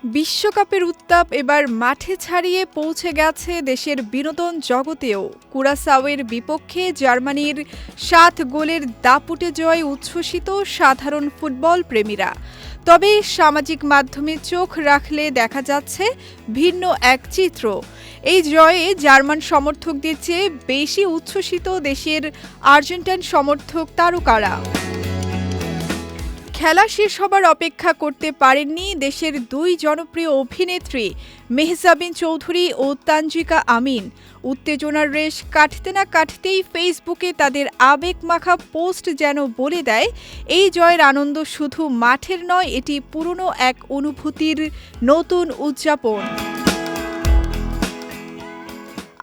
বিশ্বকাপের উত্তাপ এবার মাঠে ছাড়িয়ে পৌঁছে গেছে দেশের বিনোদন জগতেও। কুরাসাওয়ের বিপক্ষে জার্মানির ৭ গোলের দাপুটে জয় উচ্ছ্বসিত সাধারণ ফুটবল প্রেমীরা। তবে সামাজিক মাধ্যমে চোখ রাখলে দেখা যাচ্ছে ভিন্ন এক চিত্র। এই জয়ে জার্মান সমর্থকদের চেয়ে বেশি উচ্ছ্বসিত দেশের আর্জেন্টাইন সমর্থক তারকারা। খেলা শেষ হবার অপেক্ষা করতে পারেননি দেশের দুই জনপ্রিয় অভিনেত্রী মেহজাবিন চৌধুরী ও তানজিকা আমিন। উত্তেজনার রেশ কাটতে না কাটতেই ফেসবুকে তাদের আবেগমাখা পোস্ট যেন বলে দেয়, এই জয়ের আনন্দ শুধু মাঠের নয়, এটি পুরনো এক অনুভূতির নতুন উদযাপন।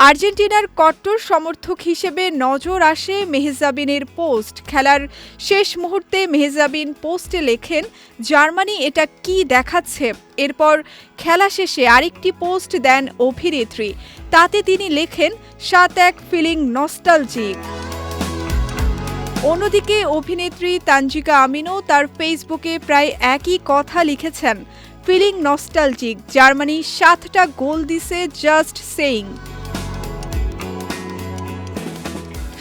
আর্জেন্টিনার কট্টর সমর্থক হিসেবে নজর আসে মেহজাবিনের পোস্ট। খেলার শেষ মুহূর্তে মেহজাবিন পোস্টে লেখেন, জার্মানি এটা কি দেখাচ্ছে। এরপর খেলা শেষে আরেকটি পোস্ট দেন অভিনেত্রী। তাতে তিনি লেখেন, ৭-১ ফিলিং নস্টালজিক। অন্যদিকে অভিনেত্রী তানজিকা আমিনও তার ফেসবুকে প্রায় একই কথা লিখেছেন, ফিলিং নস্টালজিক, জার্মানি ৭টা গোল দিছে, জাস্ট সেইং।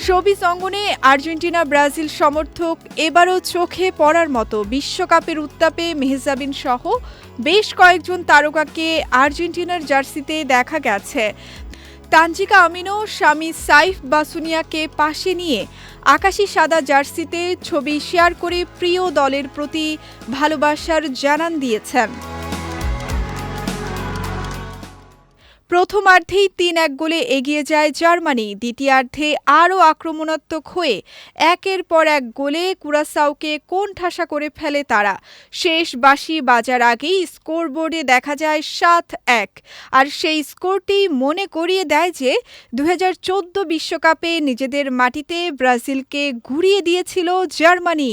শোবিজ অঙ্গনে আর্জেন্টিনা ব্রাজিল সমর্থক এবারও চোখে পড়ার মতো। বিশ্বকাপের উত্তাপে মেহজাবিন সহ বেশ কয়েকজন তারকাকে আর্জেন্টিনার জার্সিতে দেখা গেছে। তানজিকা আমিনও স্বামী সাইফ বাসুনিয়াকে পাশে নিয়ে আকাশি সাদা জার্সিতে ছবি শেয়ার করে প্রিয় দলের প্রতি ভালোবাসার জানান দিয়েছেন। প্রথমার্ধেই ৩-১ গোলে এগিয়ে যায় জার্মানি। দ্বিতীয়ার্ধে আরও আক্রমণাত্মক হয়ে একের পর এক গোলে কুরাসাওকে কোণঠাসা করে ফেলে তারা। শেষ বাঁশি বাজার আগেই স্কোরবোর্ডে দেখা যায় ৭-১। আর সেই স্কোরটি মনে করিয়ে দেয় যে ২০১৪ বিশ্বকাপে নিজেদের মাটিতে ব্রাজিলকে ঘুরিয়ে দিয়েছিল জার্মানি।